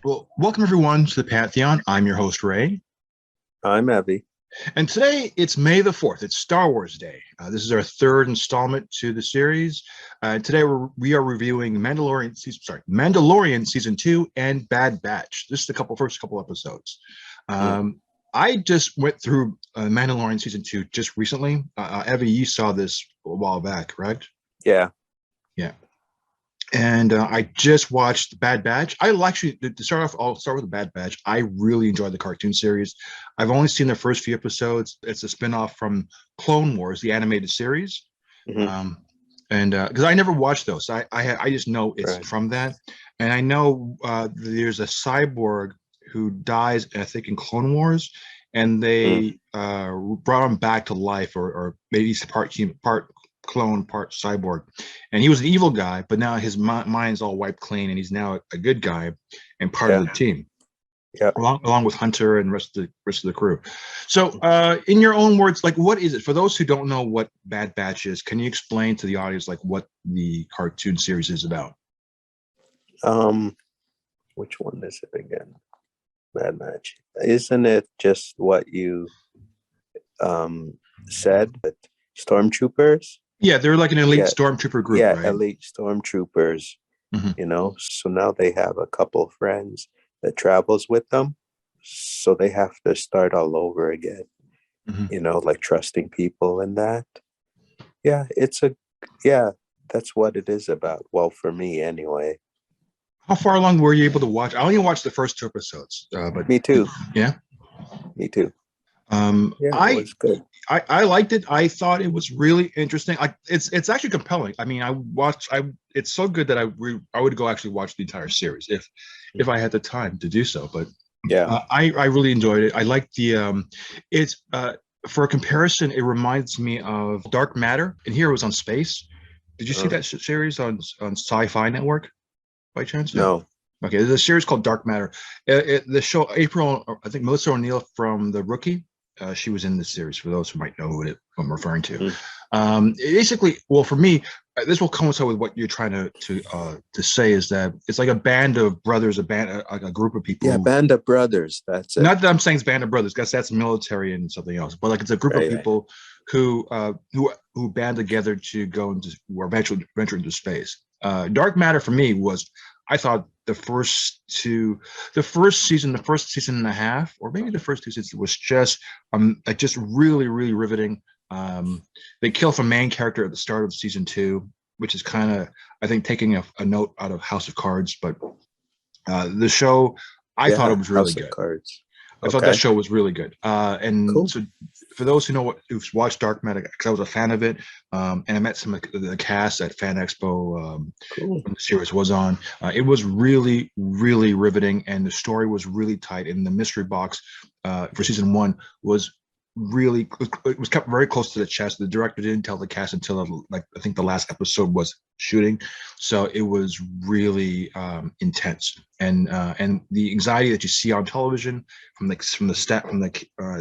Well, welcome everyone to the Pantheon. I'm your host, Ray. I'm Evy. And today it's May the 4th. It's Star Wars Day. This is our third installment to the series. Today we are reviewing Mandalorian Season 2 and Bad Batch. This is the first couple episodes. Mm. I just went through Mandalorian Season 2 just recently. Evy, you saw this a while back, correct? Yeah. Yeah. And I just watched Bad Batch. I actually, to start off, I'll start with the Bad Batch. I really enjoyed the cartoon series. I've only seen the first few episodes. It's a spinoff from Clone Wars, the animated series. Hmm. Um, and because I never watched those, I just know it's Right. from that. And I know there's a cyborg who dies, I think, in Clone Wars, and Mm. they brought him back to life, or maybe he's part clone, part cyborg, and he was an evil guy, but now his mind's all wiped clean, and he's now a good guy and part of Yeah. the team, Yeah. along with Hunter and rest of the crew. So, in your own words, like, what is it for those who don't know what Bad Batch is? Can you explain to the audience like what the cartoon series is about? Um, which one is it again? Mad Match. Isn't it just what you um said? That stormtroopers? Yeah, they're like an elite Yeah. stormtrooper group, Yeah. right? Elite stormtroopers. Hmm. So now they have a couple friends that travels with them. So they have to start all over again. Hmm. Like trusting people and that. Yeah. Yeah. That's what it is about. Well, for me anyway. How far along were you able to watch? I only watched the first two episodes, but Me too. yeah. Me too. Um, Yeah, it I was good. I liked it. I thought it was really interesting. It's actually compelling. I mean, it's so good that I would go actually watch the entire series if I had the time to do so. But Yeah. I really enjoyed it. I like the it's for a comparison, it reminds me of Dark Matter, and here it was on space. Did you see Uh, that series on Sci-Fi Network by chance? No. no. Okay, there's a series called Dark Matter. The show April, I think Melissa O'Neill from The Rookie, she was in this series. For those who might know who I'm referring to, Mm. basically, well, for me, this will coincide with what you're trying to say is that it's like a band of brothers, like a group of people Yeah, who. Band of Brothers. That's it. Not that I'm saying it's band of brothers, because that's military and something else, but like it's a group of Right. people who band together to go into or eventually venture into space. Dark Matter for me was, I thought the first season and a half, or maybe the first two seasons was just really really riveting. They kill off a main character at the start of season two, which is kind of, I think, taking a note out of House of Cards, but the show, I thought it Yeah, was really House of good. Cards. I thought that Okay. show was really good. And Cool. so, for those who've watched Dark Matter, because I was a fan of it, and I met some of the cast at Fan Expo Cool. when the series was on. It was really, really riveting, and the story was really tight. And the mystery box for season one was really, it was kept very close to the chest. The director didn't tell the cast until like I think the last episode was shooting, so it was really intense. And the anxiety that you see on television from the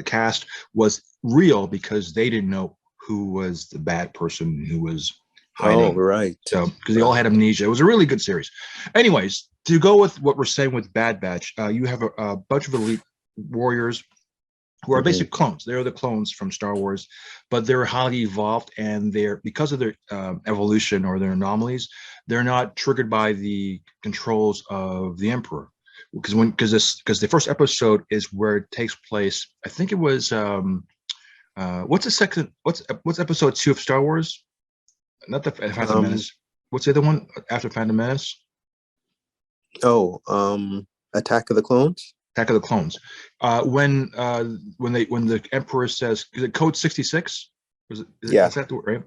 cast was real, because they didn't know who was the bad person who was Oh, hiding. right. So because they all Right. had amnesia, it was a really good series. Anyways, to go with what we're saying with Bad Batch, you have a bunch of elite warriors who are Hmm. basic clones. They're the clones from Star Wars, but they're highly evolved, and they're, because of their evolution or their anomalies, they're not triggered by the controls of the Emperor. Because the first episode is where it takes place. I think it was what's the second? What's episode two of Star Wars? Not the Phantom Um. Menace. What's the other one after Phantom Menace? Oh. Attack of the Clones. Attack of the Clones. When the Emperor says, is it Code 66? Yeah. Is that the word, right?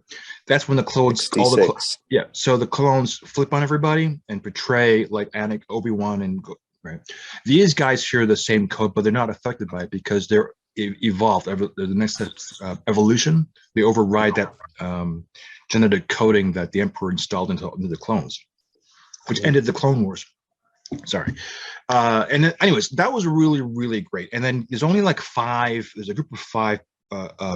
That's when the clones, 66. yeah. So the clones flip on everybody and betray, like Obi-Wan and right. These guys hear the same code, but they're not affected by it because they're evolved. The next evolution, they override that genetic coding that the Emperor installed into the clones, which Mm. ended the Clone Wars. Sorry. And then, anyways, that was really, really great. And then there's only like five. There's a group of five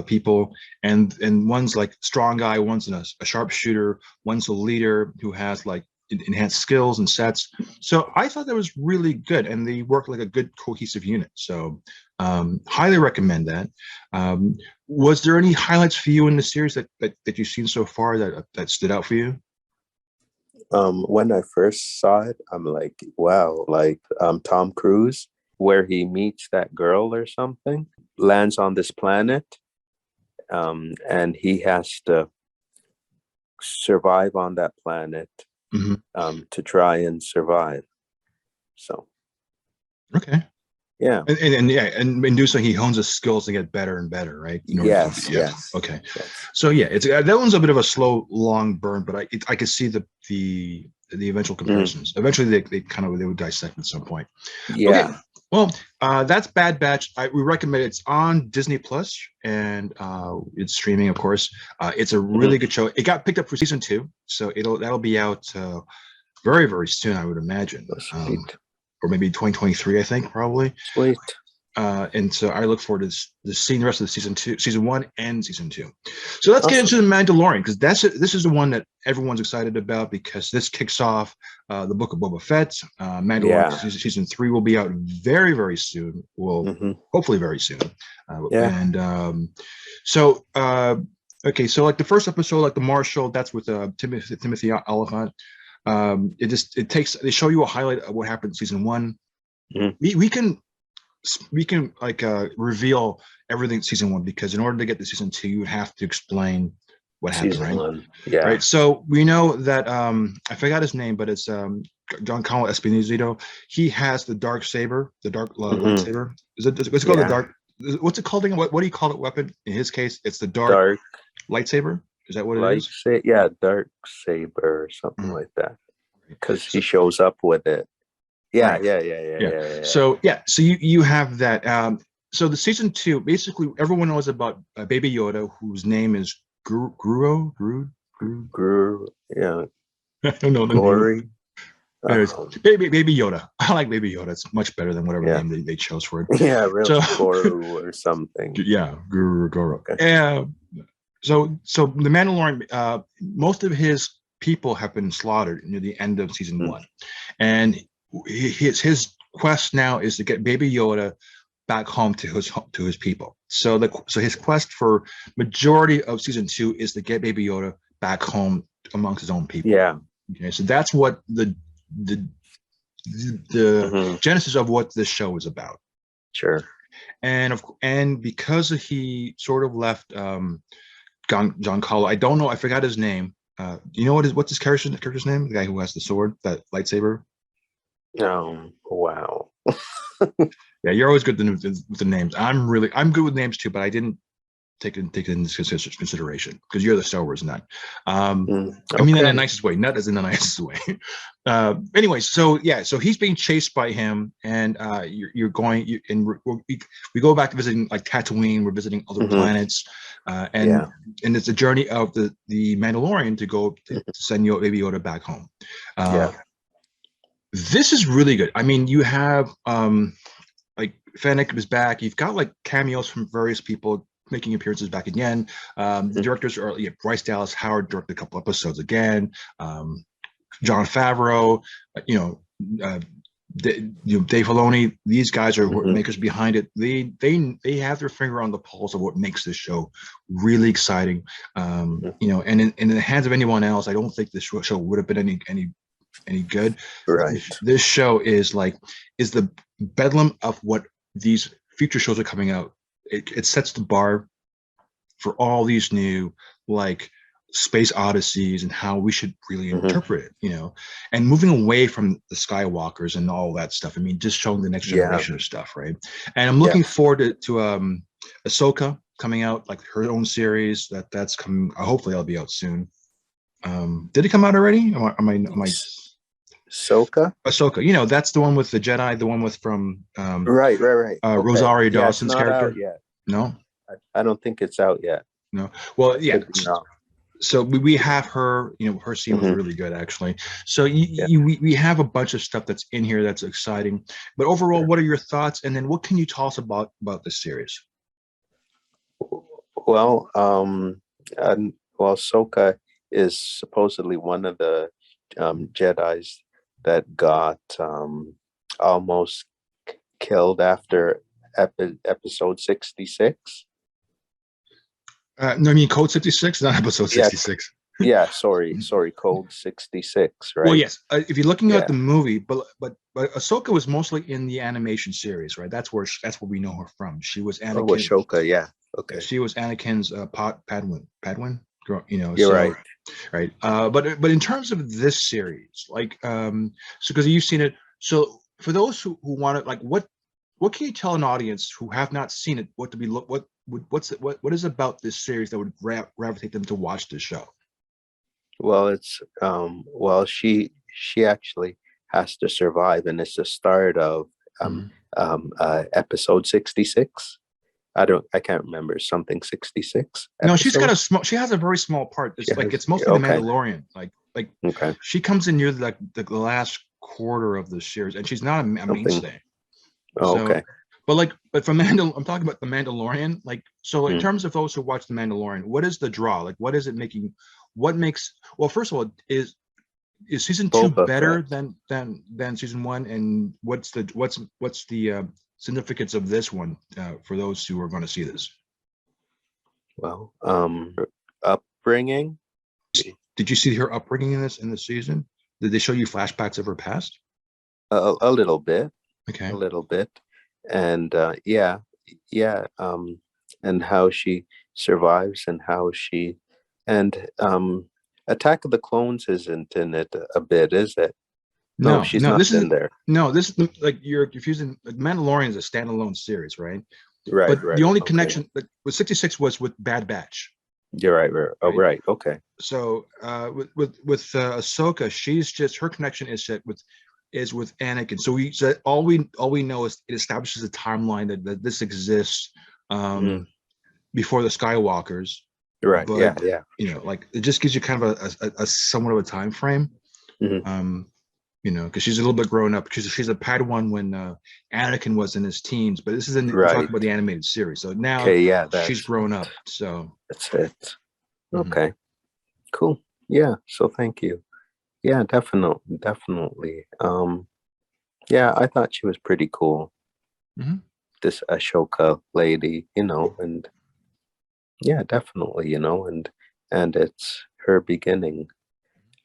people, and one's like strong guy, one's a sharpshooter, one's a leader who has like enhanced skills and sets. So I thought that was really good, and they worked like a good cohesive unit. So highly recommend that. Was there any highlights for you in the series that you've seen so far that stood out for you? When I first saw it, I'm like, wow, like Tom Cruise, where he meets that girl or something, lands on this planet, and he has to survive on that planet to try and survive. So, Okay. yeah. And yeah, and in doing so, he hones his skills to get better and better, right? Yes, Yeah. yes. Okay. Yes. So yeah, it's that one's a bit of a slow, long burn, but I could see the eventual comparisons. Eventually, they would dissect at some point. Yeah. Okay. Well, that's Bad Batch. We recommend it. It's on Disney Plus, and it's streaming, of course. It's a really good show. It got picked up for season 2, so that'll be out very, very soon, I would imagine. Sweet. Or maybe 2023, I think, probably. Sweet. And so I look forward to seeing the rest of the season 1 and season 2. So let's get into the Mandalorian, because this is the one that everyone's excited about, because this kicks off the Book of Boba Fett. Mandalorian season 3 will be out very, very soon. Well, hopefully very soon. And so okay, so like the first episode, like the Marshal, that's with Timothy Oliphant. They show you a highlight of what happened in season 1. We can like reveal everything in season 1, because in order to get to season 2, you have to explain what happened, season right? 1. Yeah. Right. So we know that I forgot his name, but it's Giancarlo Esposito. He has the dark saber, the dark lightsaber. What's it called? The dark. What's it called again? What do you call it? Weapon? In his case, it's the dark lightsaber. Is that what it is? Yeah, dark saber or something like that. Because he shows up with it. Yeah, right. Yeah. So you have that. So the season 2, basically everyone knows about Baby Yoda, whose name is Guru. Yeah. I don't know the name. Baby Yoda. I like Baby Yoda. It's much better than whatever name they chose for it. Yeah, real Guru or something. Yeah, Guru. Okay. So the Mandalorian, most of his people have been slaughtered near the end of season 1, and his quest now is to get Baby Yoda back home to his people. So his quest for majority of season 2 is to get Baby Yoda back home amongst his own people. Yeah. Okay. So that's what the genesis of what this show is about. Sure. And because he sort of left Giancarlo, I don't know, I forgot his name. You know what's his character's name? The guy who has the sword, that lightsaber. Oh, wow. Yeah, you're always good with the names. I'm good with names too, but I didn't take it into consideration because you're the Star Wars nut. I mean, in the nicest way, nut as in the nicest way. Anyway, so he's being chased by him, and we go back to visiting like Tatooine. We're visiting other planets, and it's a journey of the Mandalorian to go to send Baby Yoda back home. This is really good. I mean, you have like Fennec is back. You've got like cameos from various people making appearances back again. The directors are Bryce Dallas Howard directed a couple episodes again. Jon Favreau, Dave Filoni. These guys are makers behind it. They have their finger on the pulse of what makes this show really exciting. And in the hands of anyone else, I don't think this show would have been any good. Right. This show is the bedlam of what these future shows are coming out. It sets the bar for all these new like space odysseys and how we should really interpret it, and moving away from the Skywalkers and all that stuff. I mean, just showing the next generation of stuff, right? And I'm looking forward to Ahsoka coming out, like her own series that's coming. Hopefully, I'll be out soon. Did it come out already? Am I Ahsoka, that's the one with the Jedi, the one with from right. Rosario Dawson's character. Yet. No, I don't think it's out yet. No, well, yeah. So we have her. Her scene was really good, actually. So we have a bunch of stuff that's in here that's exciting. But overall, what are your thoughts? And then what can you tell us about this series? Well, Ahsoka is supposedly one of the Jedis that got almost killed after episode 66. No, I mean Code 66, not episode Yeah, 66. yeah. Sorry, Code 66. Well, Right. yes. If you're looking at Yeah. the movie, but Ahsoka was mostly in the animation series, right? That's where we know her from. She was Oh, Anakin. Ashoka. Yeah. Okay. She was Anakin's Padwin. You know, You're so right. right. But in terms of this series, like, so because you've seen it, so for those who want it, like, what can you tell an audience who have not seen it? What to be look what is about this series that would gravitate them to watch this show? Well, it's well, she actually has to survive, and it's the start of Mhm. episode 66. I can't remember, something 66 No, she's got episode. a small. She has a very small part. She It's like has, it's mostly the okay, Mandalorian. Like okay, she comes in near like the last quarter of the series, and she's not a something. mainstay. Oh, So, okay. but for I'm talking about the Mandalorian. Like, so in Mm. terms of those who watch the Mandalorian, what is the draw? Like, what is it making? What makes? Well, first of all, is season two Boba better Fett. than season one? And what's the significance of this one for those who are going to see this? Well, upbringing. Did you see her upbringing in this season? Did they show you flashbacks of her past? A little bit, Okay. a little bit, and yeah, yeah, and how she survives, and how she, and Attack of the Clones isn't in it a bit, is it? No, No, she's no, not this is in there. no, this like you're confusing. Like, Mandalorian is a standalone series, right? Right, But the right. only Okay. connection like, with 66 was with Bad Batch. You're right. Right. Oh, Right. right. Okay. So with Ahsoka, she's just her connection is with Anakin. So all we know is it establishes a timeline that this exists Mm. before the Skywalkers. Right. Yeah. But Yeah. you know, like it just gives you kind of a somewhat of a time frame. Mhm. You know, because she's a little bit grown up. She's a Padawan when Anakin was in his teens, but this is we're Right. talking about the animated series. So now Okay. Yeah. she's grown up. So That's it. mhm. Okay. Cool. Yeah. So thank you. Yeah. Definitely. Definitely. Yeah. I thought she was pretty cool. Mhm. This Ashoka lady, and yeah, definitely, and it's her beginning.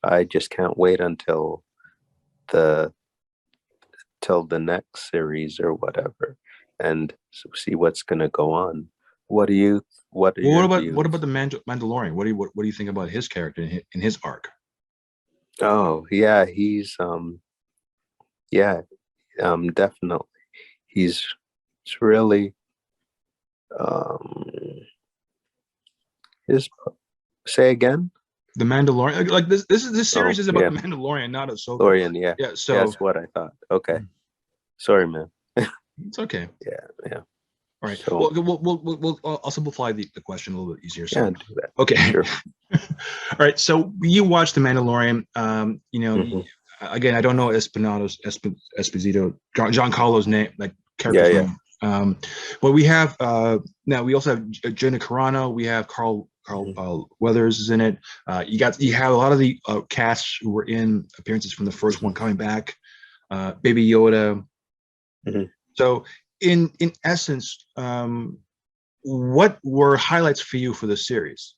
I just can't wait until the next series or whatever, and see what's gonna go on. What do you? What are Well, your what views? about the Mandalorian? What do you think about his character in his arc? Oh yeah, he's yeah, definitely. He's it's really um his say again. The Mandalorian, like this Oh series is about yeah, the Mandalorian, not Ahsoka. Lorian. Yeah, Yeah, so that's what I thought. Okay, sorry, man. it's okay. Yeah, yeah. All right. So Well, I'll simplify the question a little bit easier. So, yeah, do that. okay. Sure. All right. So you watched The Mandalorian. Mhm. Again, I don't know Esposito, John Carlo's name, like Yeah, character's yeah. name. But we have now we also have Gina Carano. We have Carl Weathers is in it. You have a lot of the cast who were in appearances from the first one coming back. Baby Yoda. Mhm. So in essence, what were highlights for you for the series?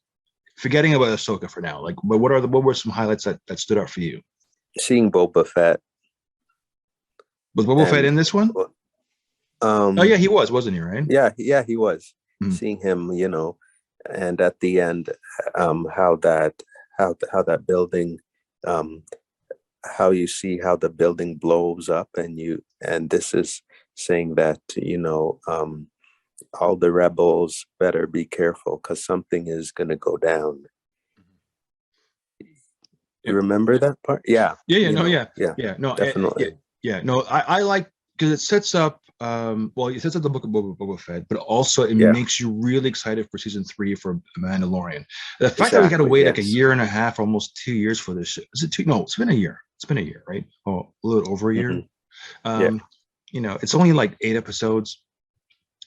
Forgetting about Ahsoka for now, like, but what were some highlights that stood out for you? Seeing Boba Fett. Was Boba Fett in this one? Oh yeah, he wasn't he? Right? Yeah, he was. Mm. Seeing him, and at the end, how that building, how you see how the building blows up, and this is saying that all the rebels better be careful because something is going to go down. You remember that part? Yeah. Yeah. No, Definitely. No, I like because it sets up. Well, it sets up the book of Boba Fett, but also it Yeah. makes you really excited for season 3 for Mandalorian. The fact that we got to wait like a year and a half, almost 2 years for this shit. Is it 2? No, it's been a year. It's been a year, right? Oh, a little over a year. Yeah. It's only like 8 episodes.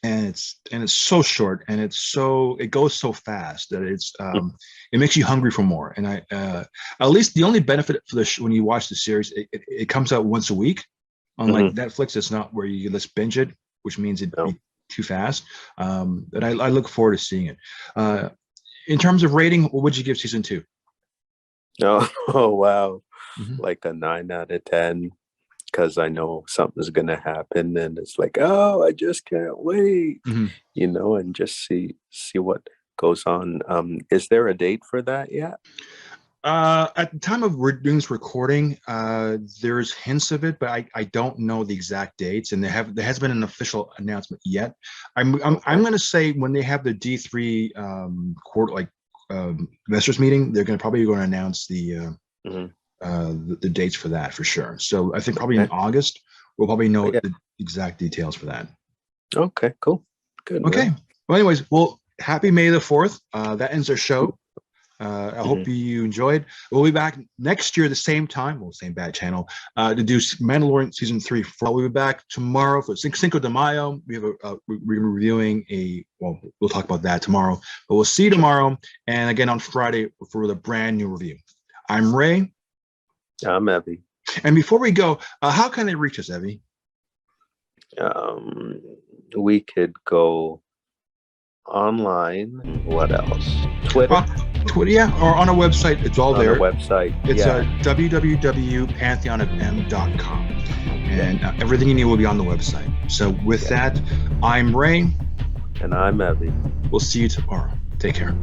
and it's so short, and it goes so fast that it makes you hungry for more. And I at least the only benefit for when you watch the series, it comes out once a week. Unlike Netflix, it's not where you let's binge it, which means it'd be too fast. But I look forward to seeing it. In terms of rating, what would you give season 2? Oh wow. Like a 9 out of 10, because I know something's gonna happen, and it's like, oh, I just can't wait, and just see what goes on. Is there a date for that yet? At the time of doing this recording, there's hints of it, but I don't know the exact dates, and there hasn't been an official announcement yet. I'm going to say when they have the D3 investors meeting, they're probably going to announce the dates for that for sure. So I think probably in August we'll probably know the exact details for that. Okay, cool, good. Okay. Man. Well, anyways, happy May the 4th. That ends our show. I hope you enjoyed. We'll be back next year, the same time, same bad channel, to do Mandalorian season 3. We'll be back tomorrow for Cinco de Mayo. We're reviewing we'll talk about that tomorrow. But we'll see you tomorrow, and again on Friday for the brand new review. I'm Ray. I'm Evy. And before we go, how can they reach us, Evy? We could go online. What else? Twitter, yeah, or on our website. It's all there. On our website. It's www.pantheonofm.com, and everything you need will be on the website. So with that, I'm Ray. And I'm Evy. We'll see you tomorrow. Take care.